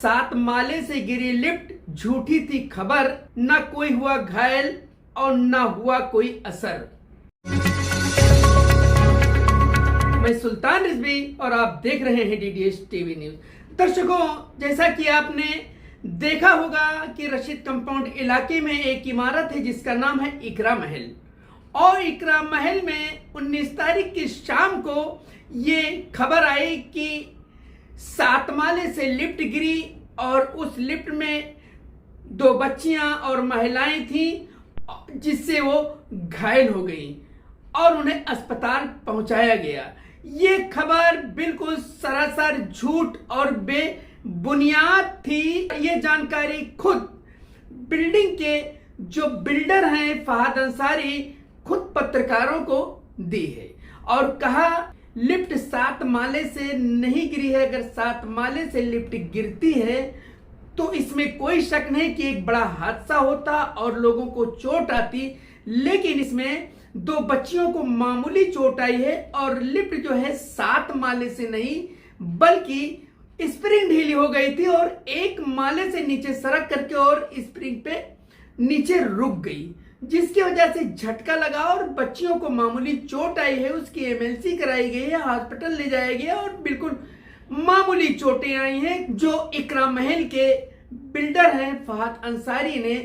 7 माले से गिरी लिफ्ट, झूठी थी खबर, न कोई हुआ घायल और न हुआ कोई असर। मैं सुल्तान रिजवी और आप देख रहे हैं डीडीएच टीवी न्यूज। दर्शकों, जैसा कि आपने देखा होगा कि रशीद कंपाउंड इलाके में एक इमारत है जिसका नाम है इकरा महल, और इकरा महल में 19 तारीख की शाम को ये खबर आई कि 7 माले से लिफ्ट गिरी और उस लिफ्ट में 2 बच्चियां और महिलाएं थी जिससे वो घायल हो गई और उन्हें अस्पताल पहुंचाया गया। ये खबर बिल्कुल सरासर झूठ और बेबुनियाद थी। ये जानकारी खुद बिल्डिंग के जो बिल्डर हैं फहद अंसारी खुद पत्रकारों को दी है और कहा लिफ्ट 7 माले से नहीं गिरी है। अगर 7 माले से लिफ्ट गिरती है तो इसमें कोई शक नहीं कि एक बड़ा हादसा होता और लोगों को चोट आती, लेकिन इसमें 2 बच्चियों को मामूली चोट आई है और लिफ्ट जो है 7 माले से नहीं बल्कि स्प्रिंग ढीली हो गई थी और 1 माले से नीचे सरक करके और स्प्रिंग पे नीचे रुक गई, जिसकी वजह से झटका लगा और बच्चियों को मामूली चोट आई है। उसकी एमएलसी कराई गई है, हॉस्पिटल ले जाया गया और बिल्कुल मामूली चोटें आई हैं, जो इकरा महल के बिल्डर हैं फहद अंसारी ने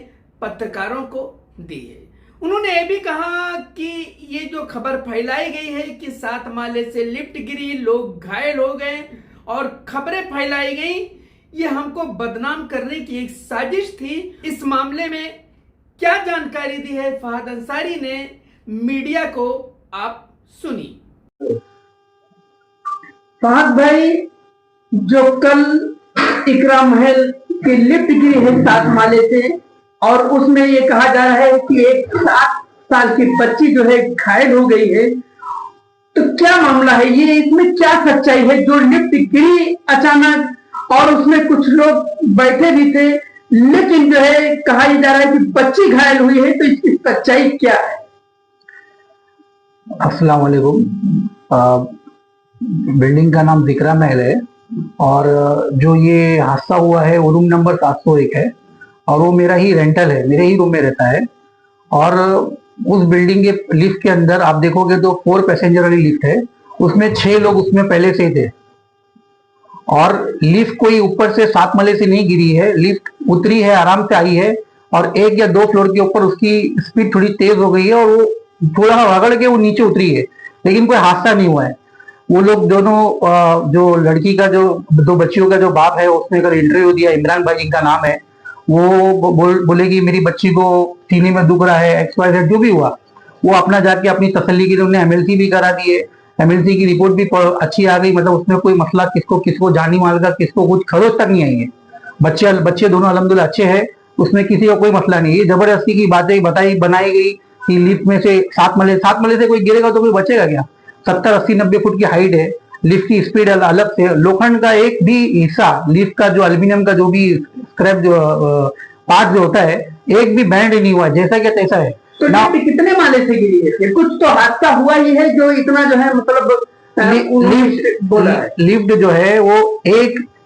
पत्रकारों को दी है। उन्होंने ये भी कहा कि ये जो खबर फैलाई गई है कि 7 माले से लिफ्ट गिरी, लोग घायल हो गए और खबरें फैलाई गई, ये हमको बदनाम करने की एक साजिश थी। इस मामले में क्या जानकारी दी है फहद अंसारी ने मीडिया को, आप सुनिए। फहद भाई, जो कल इकरा महल की लिफ्ट गिरी है 7 माले से और उसमें ये कहा जा रहा है कि एक 7 साल की बच्ची जो है घायल हो गई है, तो क्या मामला है ये? इसमें क्या सच्चाई है? जो लिफ्ट गिरी अचानक और उसमें कुछ लोग बैठे भी थे, लेकिन जो है कहा जा रहा है कि बच्ची घायल हुई है, तो इसकी सच्चाई क्या है? अस्सलाम वालेकुम। बिल्डिंग का नाम इकरा महल है और जो ये हादसा हुआ है वो रूम नंबर 701 है और वो मेरा ही रेंटल है, मेरे ही रूम में रहता है। और उस बिल्डिंग के लिफ्ट के अंदर आप देखोगे तो 4 पैसेंजर वाली लिफ्ट है, उसमें 6 लोग उसमें पहले से ही थे और लिफ्ट कोई ऊपर से 7 माले से नहीं गिरी है, लिफ्ट उतरी है, आराम से आई है और 1 या 2 फ्लोर के ऊपर उसकी स्पीड थोड़ी तेज हो गई है और वो थोड़ा रगड़ के वो नीचे उतरी है, लेकिन कोई हादसा नहीं हुआ है। वो लोग दोनों, जो लड़की का जो 2 बच्चियों का जो बाप है उसने अगर इंटरव्यू दिया, इमरान भाई जिनका नाम है, वो बोले कि मेरी बच्ची को सीने में दुख रहा है, XYZ जो भी हुआ वो अपना जाके अपनी तसल्ली के लिए उन्हें एमएलसी भी करा दी है। एमएलसी की रिपोर्ट भी अच्छी आ गई, मतलब उसमें कोई मसला किसको जानी माल का किसको कुछ खरोच तक नहीं आई है। बच्चे दोनों अल्हम्दुलिल्लाह अच्छे हैं, उसमें किसी को कोई मसला नहीं है। जबरदस्ती की बातें बनाई गई कि लिफ्ट में से 7 माले से कोई गिरेगा तो कोई बचेगा क्या? 70, 80, 90 फुट की हाइट है, लिफ्ट की स्पीड अलग से, लोखंड का एक भी हिस्सा, लिफ्ट का जो एल्यूमिनियम का जो भी स्क्रैप जो पार्ट जो होता है, एक भी बैंड नहीं हुआ, जैसा क्या तैसा है। तो लिफ्ट कितने माले से गिरी है? कुछ तो हादसा हुआ ही है जो इतना जो है मतलब लिफ्ट जो है वो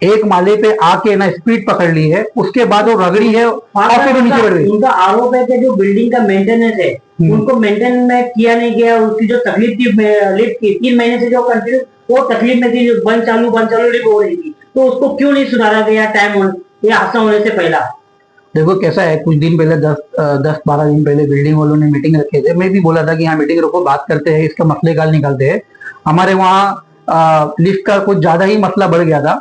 एक माले पे आके ना स्पीड पकड़ ली है, उसके बाद वो रगड़ी है और फिर वो नीचे बढ़ गई। उनका आरोप है कि जो बिल्डिंग का मेंटेनेंस है उनको मेंटेन में किया नहीं गया। उसकी जो तकलीफ थी लिफ्ट की 3 महीने से जो कंटिन्यू वो तकलीफ में थी, जो बंद चालू लिफ्ट हो रही थी, तो उसको क्यों नहीं सुधारा गया टाइम ये हादसा होने से पहला? देखो कैसा है, कुछ दिन पहले 10-12 दिन पहले बिल्डिंग वालों ने मीटिंग रखे थे। मैं भी बोला था कि यहाँ मीटिंग रखो, बात करते हैं, इसका मसले का निकालते हैं। हमारे वहाँ लिफ्ट का कुछ ज्यादा ही मसला बढ़ गया था,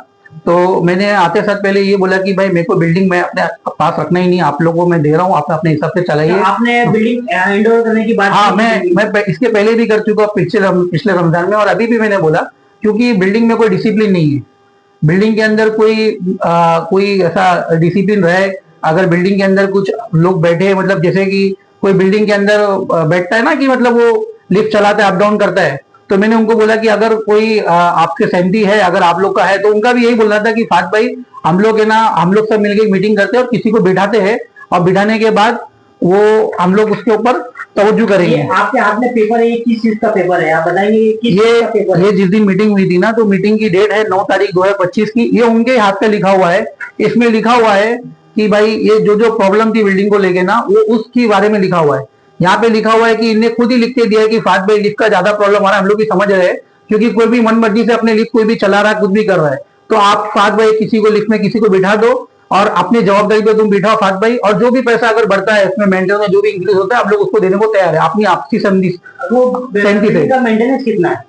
तो मैंने आते साथ पहले ये बोला कि भाई मेरे को बिल्डिंग में अपने पास रखना ही नहीं, आप लोगों को मैं दे रहा हूँ, आप अपने हिसाब से चलाइए। आपने बिल्डिंग हैंड ओवर करने की बात? हाँ, मैं इसके पहले भी कर चुका, पिछले रमजान में, और अभी भी मैंने बोला, क्योंकि बिल्डिंग में कोई डिसिप्लिन नहीं है। बिल्डिंग के अंदर कोई ऐसा डिसिप्लिन रहे। अगर बिल्डिंग के अंदर कुछ लोग बैठे, मतलब जैसे कि कोई बिल्डिंग के अंदर बैठता है ना कि मतलब वो लिफ्ट चलाता है, अप डाउन करता है, तो मैंने उनको बोला कि अगर कोई आपके सहमति है, अगर आप लोग का है, तो उनका भी यही बोलना था कि फहद भाई हम लोग है ना, हम लोग सब मिलकर मीटिंग करते हैं और किसी को बिठाते हैं और बिठाने के बाद वो हम लोग उसके ऊपर तवज्जो करेंगे। ये आपके हाथ में पेपर है, ये किस चीज का पेपर है, आप बताएंगे ये किस चीज का पेपर है? ये जिस दिन मीटिंग हुई थी ना, तो मीटिंग की डेट है 9 तारीख 2025 की। ये उनके हाथ पे लिखा हुआ है। इसमें लिखा हुआ है कि भाई ये जो जो प्रॉब्लम थी बिल्डिंग को लेके ना, वो उसके बारे में लिखा हुआ है। यहाँ पे लिखा हुआ है कि इनने खुद ही लिख के दिया है कि फात भाई लिफ्ट का ज्यादा प्रॉब्लम आ रहा है, हम लोग भी समझ रहे हैं, क्योंकि कोई भी मनमर्जी से अपने लिफ्ट कोई भी चला रहा है, कुछ भी कर रहा है। तो आप फात भाई किसी को लिफ्ट में किसी को बिठा दो और अपनी जवाबदारी पे तुम बिठाओ फात भाई, और जो भी पैसा अगर बढ़ता है इसमें मेंटेनेंस में जो भी इंक्रीज होता है आप लोग उसको देने को तैयार है। अपनी आपसी सहमति वो बिल्डिंग का मेंटेनेंस कितना है?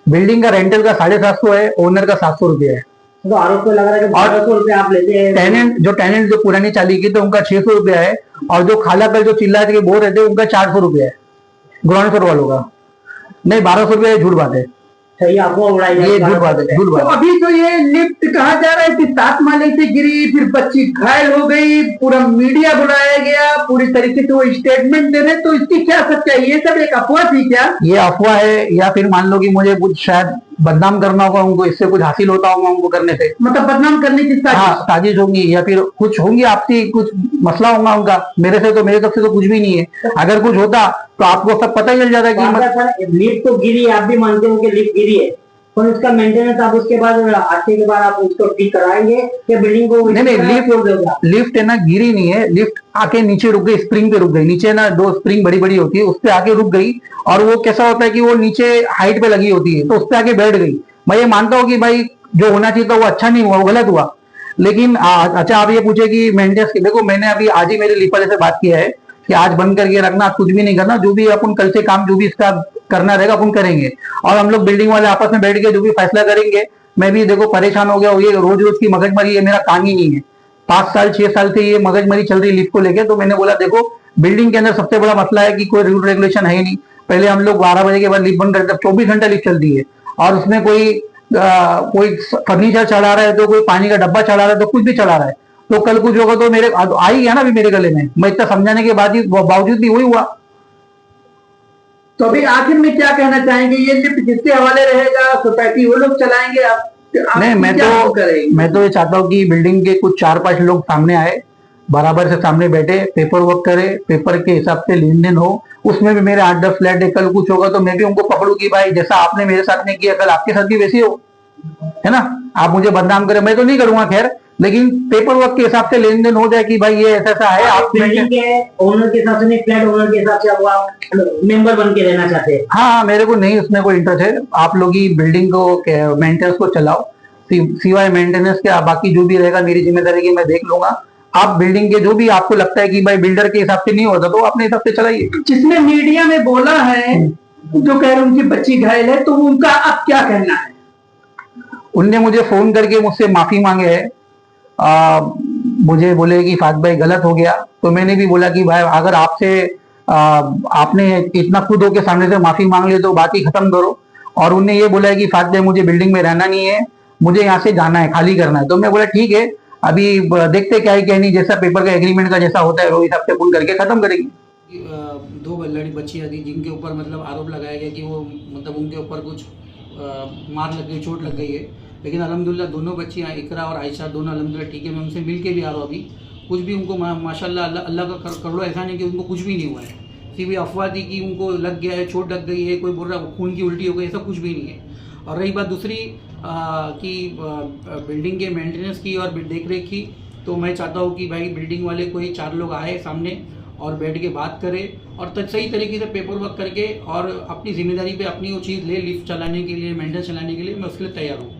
बिल्डिंग का रेंटल का 750 है, ओनर का 700 रुपया है। तो आरोप तो लग रहा है कि 1200 रुपये आप लेते हैं। टेनेंट जो पुरानी चाली की तो उनका 600 रुपया है, और जो खाला पर जो चिल्ला के बोल रहे थे उनका 400 रुपया है ग्राउंड फ्लोर वालों का। नहीं 1200 रुपया झूठ बात है, सही आपको उड़ाई ये झूठ बात है, झूठ तो बात है। अभी तो ये लिफ्ट कहा जा रहा है कि 7 माले से गिरी, फिर बच्ची घायल हो गई, पूरा मीडिया बुलाया गया, पूरी तरीके से वो स्टेटमेंट दे रहे, तो इसकी क्या सच्चाई? ये सब एक अफवाह थी क्या? ये अफवाह है, या फिर मान लो कि मुझे कुछ शायद बदनाम करना होगा उनको, इससे कुछ हासिल होता होगा उनको करने से। मतलब बदनाम करने की हाँ साजिश होंगी, या फिर कुछ होंगी आपसी कुछ मसला होगा उनका। मेरे तरफ से तो कुछ भी नहीं है। अगर कुछ होता तो आपको सब पता ही चल जाता कि लिफ्ट तो गिरी, आप भी मानते हो कि लिफ्ट गिरी है, पर उसका मेंटेनेंस आप उसके बाद आते के बाद आप उसको ठीक कराएंगे या बिल्डिंग को? नहीं, लिफ्ट है ना गिरी नहीं है, लिफ्ट आके नीचे रुक गई, स्प्रिंग पे रुक गई। नीचे ना 2 स्प्रिंग बड़ी बड़ी होती है, उस पे आके रुक गई, और वो कैसा होता है कि वो नीचे हाइट पे लगी होती है, तो उस पे आके बैठ गई। मैं ये मानता हूँ कि भाई जो होना चाहिए था वो अच्छा नहीं हुआ, वो गलत हुआ। लेकिन अच्छा आप ये पूछे कि मेंटेनेंस की, देखो मैंने अभी आज ही मेरे लीपर से बात किया है कि आज बंद करके रखना, कुछ भी नहीं करना, जो भी अपन कल से काम जो भी इसका करना रहेगा अपन करेंगे, और हम लोग बिल्डिंग वाले आपस में बैठ के जो भी फैसला करेंगे। मैं भी देखो परेशान हो गया हूँ, ये रोज रोज की मगजमारी, ये मेरा काम ही नहीं है। 5 साल 6 साल से ये मगजमारी चल रही लिफ्ट को लेके। तो मैंने बोला देखो बिल्डिंग के अंदर सबसे बड़ा मसला है कि कोई रूल रेगुलेशन है ही नहीं। पहले हम लोग 12 बजे के बाद लिफ्ट बंद करते, 24 घंटा लिफ्ट चलती है, और उसमें कोई फर्नीचर चला रहा है, तो कोई पानी का डब्बा चला रहा है, तो कुछ भी चला रहा है, तो कल कुछ होगा तो मेरे आ ही गया ना अभी मेरे गले में। मैं इतना समझाने के बावजूद भी वही हुआ। तो अभी आखिर में क्या कहना चाहेंगे? ये लिफ्ट किसके हवाले रहेगा? सोसाइटी वो लोग चलाएंगे? आप नहीं, मैं तो ये चाहता हूँ कि बिल्डिंग के कुछ 4-5 लोग सामने आए, बराबर से सामने बैठे, पेपर वर्क करे, पेपर के हिसाब से लेन देन हो। उसमें भी मेरे 8-10 फ्लैट है, कल कुछ होगा तो मैं भी उनको पकड़ू कि भाई जैसा आपने मेरे साथ नहीं किया कल आपके साथ भी वैसे हो, है ना। आप मुझे बदनाम करें, मैं तो नहीं करूंगा खैर, लेकिन पेपर वर्क के हिसाब से लेन देन हो जाए कि भाई ये ऐसा है। आप बिल्डिंग के ओनर के हिसाब से नहीं, फ्लैट ओनर के हिसाब से आप मेंबर बन के रहना चाहते हैं? हाँ, मेरे को नहीं उसमें कोई इंटरेस्ट है। आप लोग ही बिल्डिंग को मेंटेनेंस को चलाओ, सिवाय मेंटेनेंस के बाकी जो भी रहेगा मेरी जिम्मेदारी की मैं देख लूंगा। आप बिल्डिंग के जो भी आपको लगता है कि भाई बिल्डर के हिसाब से नहीं होता तो अपने हिसाब से चलाइए। जिसने मीडिया में बोला है, जो कह रहे उनकी बच्ची घायल है, तो उनका अब क्या कहना है? उनने मुझे फोन करके मुझसे माफी मांगे है। मुझे बोले कि फात भाई गलत हो गया, तो मैंने भी बोला कि भाई अगर आपसे आपने इतना खुद होके सामने से माफी मांग ली तो बात ही खत्म करो। और उनने ये बोला है कि फात भाई मुझे बिल्डिंग में रहना नहीं है, मुझे यहाँ से जाना है, खाली करना है। तो मैं बोला ठीक है, अभी देखते क्या है क्या नहीं, जैसा पेपर का एग्रीमेंट का जैसा होता है वो हिसाब से फोन करके खत्म करेंगे। 2 लड़ी बच्चियाँ थी जिनके ऊपर मतलब आरोप लगाया गया कि वो मतलब उनके ऊपर कुछ मार लग गई, चोट लग गई है। लेकिन अल्हम्दुलिल्लाह दोनों बच्चियाँ इकरा और आयशा दोनों अल्हम्दुलिल्लाह ठीक है। मैं उनसे मिल के भी आ रहा हूँ अभी, कुछ भी उनको माशाल्लाह अल्लाह का करोड़ों एहसान है कि उनको कुछ भी नहीं हुआ है। सिर्फ भी अफवाह थी कि उनको लग गया है, चोट लग गई है, कोई बोल रहा खून की उल्टी हो गई, ऐसा कुछ भी नहीं है। और रही बात दूसरी कि बिल्डिंग के मेंटेनेंस की और देख रेख की, तो मैं चाहता हूँ कि भाई बिल्डिंग वाले कोई 4 लोग आए सामने और बैठ के बात करें और सही तरीके से पेपर वर्क करके और अपनी जिम्मेदारी पे अपनी वो चीज़ ले, लिफ्ट चलाने के लिए, मेंटेनेंस चलाने के लिए मैं उसके लिए तैयार हूँ।